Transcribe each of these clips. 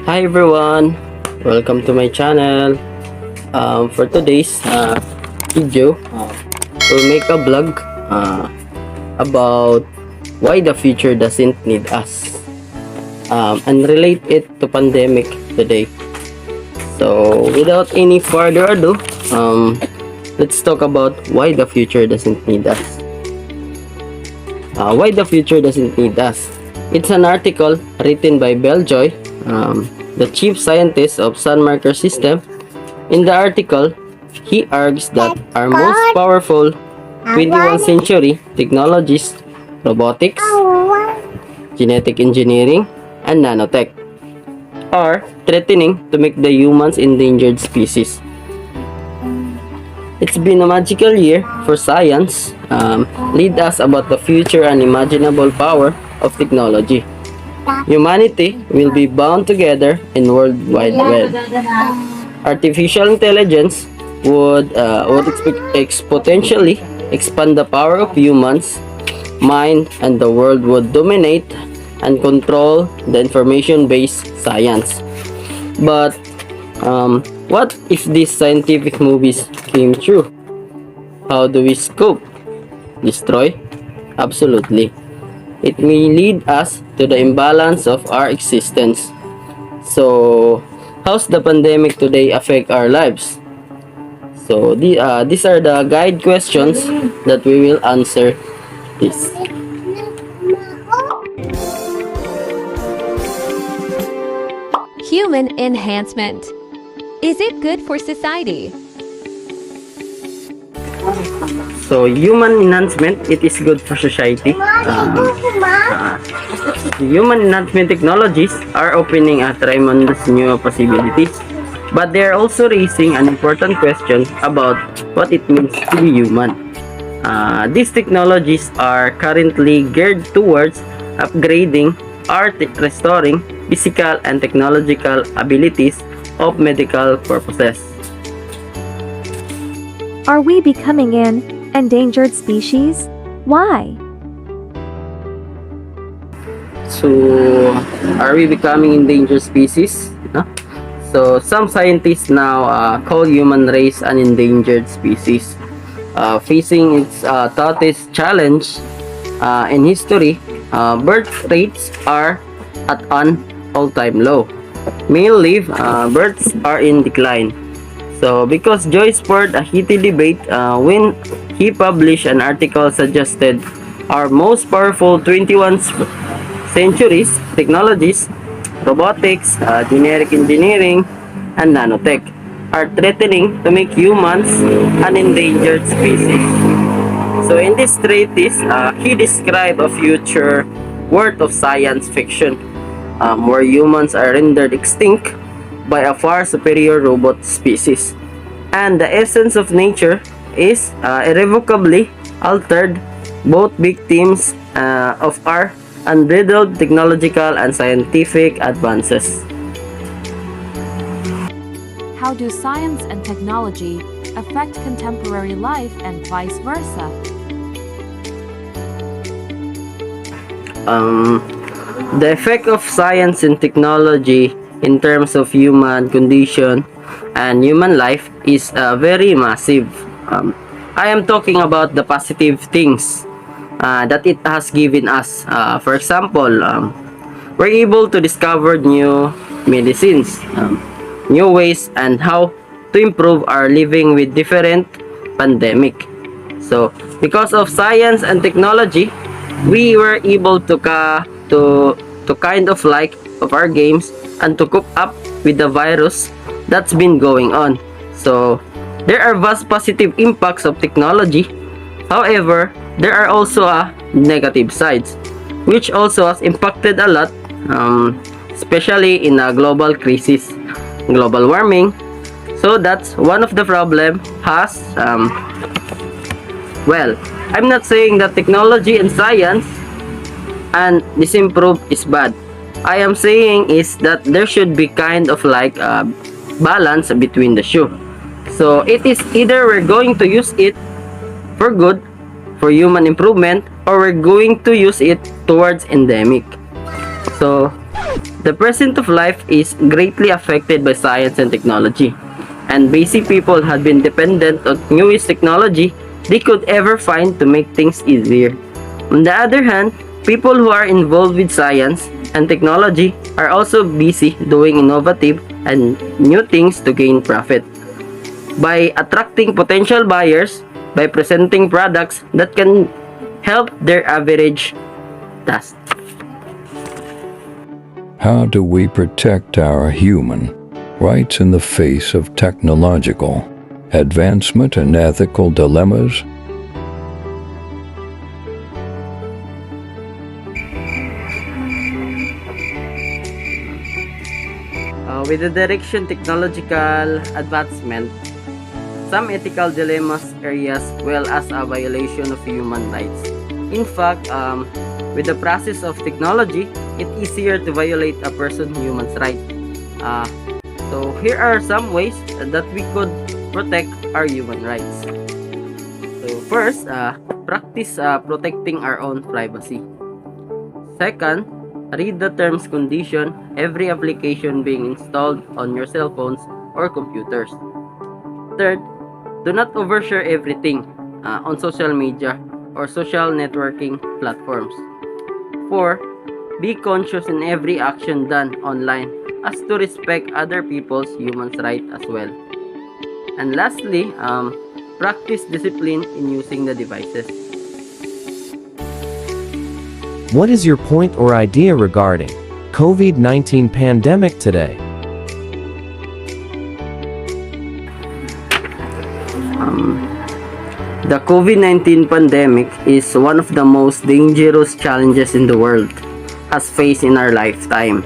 Hi everyone, welcome to my channel. For today's video, we'll make a vlog about why the future doesn't need us, and relate it to pandemic today. So without any further ado, let's talk about why the future doesn't need us. Why the future doesn't need us? It's an article written by Beljoy, the chief scientist of Sun Marker System. In the article, he argues that our most powerful 21st century technologies, robotics, genetic engineering, and nanotech, are threatening to make the humans endangered species. It's been a magical year for science, lead us about the future and unimaginable power of technology. Humanity will be bound together in World Wide Web. Artificial intelligence would exponentially expand the power of humans' mind, and the world would dominate and control the information-based science. But what if these scientific movies came true? How do we cope? Destroy? Absolutely. It may lead us to the imbalance of our existence. So, how's the pandemic today affect our lives? So, these are the guide questions that we will answer this. Human enhancement. Is it good for society? So, human enhancement, it is good for society. Human enhancement technologies are opening a tremendous new possibilities, but they are also raising an important question about what it means to be human. These technologies are currently geared towards upgrading or restoring physical and technological abilities of medical purposes. Are we becoming an endangered species? Why? So, are we becoming endangered species? No? So, some scientists now call human race an endangered species, facing its toughest challenge in history. Birth rates are at an all-time low. Male live births are in decline. So, because Joy spurred a heated debate when he published an article suggested our most powerful 21st centuries technologies, robotics, genetic engineering, and nanotech, are threatening to make humans an endangered species. So, in this treatise, he described a future worth of science fiction, where humans are rendered extinct by a far superior robot species, and the essence of nature is irrevocably altered, both victims of our unbridled technological and scientific advances. How do science and technology affect contemporary life and vice versa? The effect of science and technology in terms of human condition and human life is very massive. I am talking about the positive things that it has given us. For example, we're able to discover new medicines, new ways and how to improve our living with different pandemic. So, because of science and technology, we were able to kind of like of our games and to cope up with the virus that's been going on. So, there are vast positive impacts of technology. However, there are also negative sides, which also has impacted a lot, especially in a global crisis, global warming. So that's one of the problem has, well, I'm not saying that technology and science and disimprove is bad. I am saying is that there should be kind of like a balance between the two. So it is either we're going to use it for good, for human improvement, or we're going to use it towards endemic. So The present of life is greatly affected by science and technology, and basic people had been dependent on newest technology they could ever find to make things easier. On the other hand, people who are involved with science and technology are also busy doing innovative and new things to gain profit. By attracting potential buyers, by presenting products that can help their average task. How do we protect our human rights in the face of technological advancement and ethical dilemmas? With the direction technological advancement, some ethical dilemmas areas well as a violation of human rights. In fact, with the process of technology, it's easier to violate a person's human right. So here are some ways that we could protect our human rights. So first, practice protecting our own privacy. Second, read the terms condition every application being installed on your cell phones or computers. Third, do not overshare everything on social media or social networking platforms. 4. Be conscious in every action done online as to respect other people's human rights as well. And lastly, practice discipline in using the devices. What is your point or idea regarding COVID-19 pandemic today? The COVID-19 pandemic is one of the most dangerous challenges in the world has faced in our lifetime.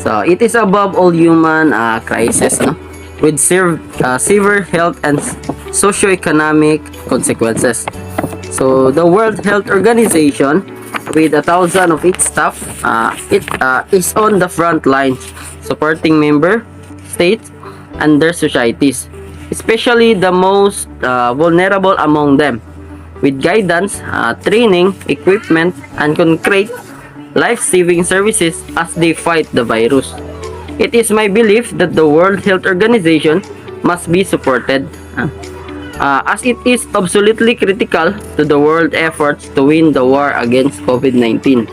So it is above all human crisis, no? With severe health and socio-economic consequences. So the World Health Organization, with 1,000 of its staff, it is on the front lines supporting member states and their societies, especially the most vulnerable among them, with guidance, training, equipment, and concrete life-saving services as they fight the virus. It is my belief that the World Health Organization must be supported, as it is absolutely critical to the world efforts to win the war against COVID-19.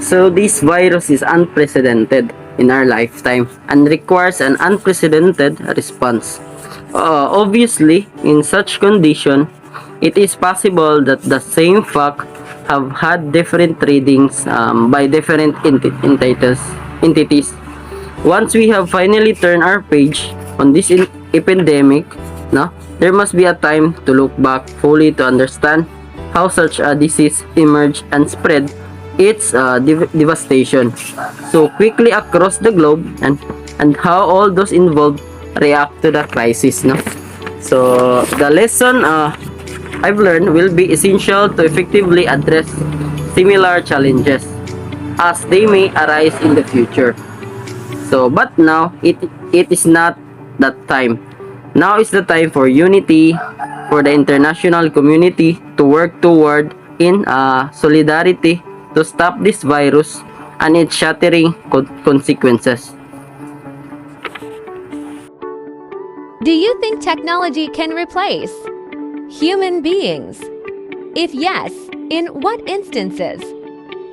So this virus is unprecedented in our lifetime and requires an unprecedented response. Obviously, in such condition, it is possible that the same fact have had different readings by different entities. Once we have finally turned our page on this epidemic, there must be a time to look back fully to understand how such a disease emerged and spread its devastation so quickly across the globe, and how all those involved react to the crisis. So the lesson I've learned will be essential to effectively address similar challenges as they may arise in the future. So but now it is not that time. Now is the time for unity, for the international community to work toward in solidarity to stop this virus and its shattering consequences. Do you think technology can replace human beings? If yes, in what instances?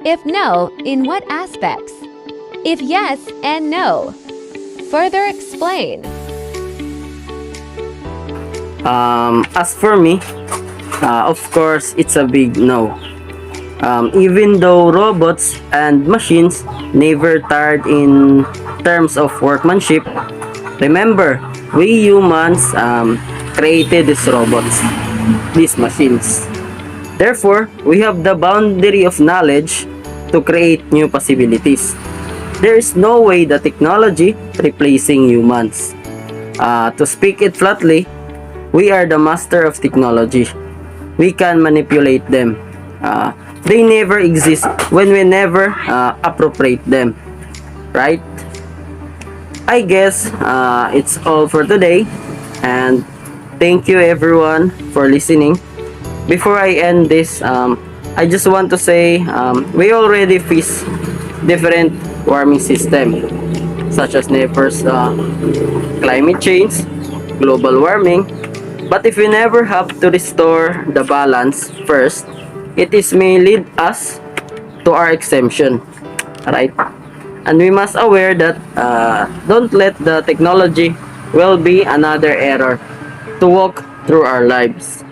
If no, in what aspects? If yes and no, further explain. As for me, of course, it's a big no. Even though robots and machines never tired in terms of workmanship, remember, we humans created these robots, these machines. Therefore, we have the boundary of knowledge to create new possibilities. There is no way the technology replacing humans. To speak it flatly, we are the master of technology. We can manipulate them. They never exist when we never appropriate them. Right? I guess it's all for today. And thank you everyone for listening. Before I end this, I just want to say we already face different warming system, such as neighbors, climate change, global warming. But if we never have to restore the balance first, it is may lead us to our exemption, right? And we must aware that don't let the technology will be another error to walk through our lives.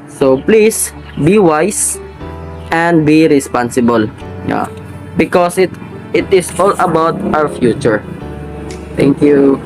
So please be wise and be responsible. Yeah, because it is all about our future. Thank you.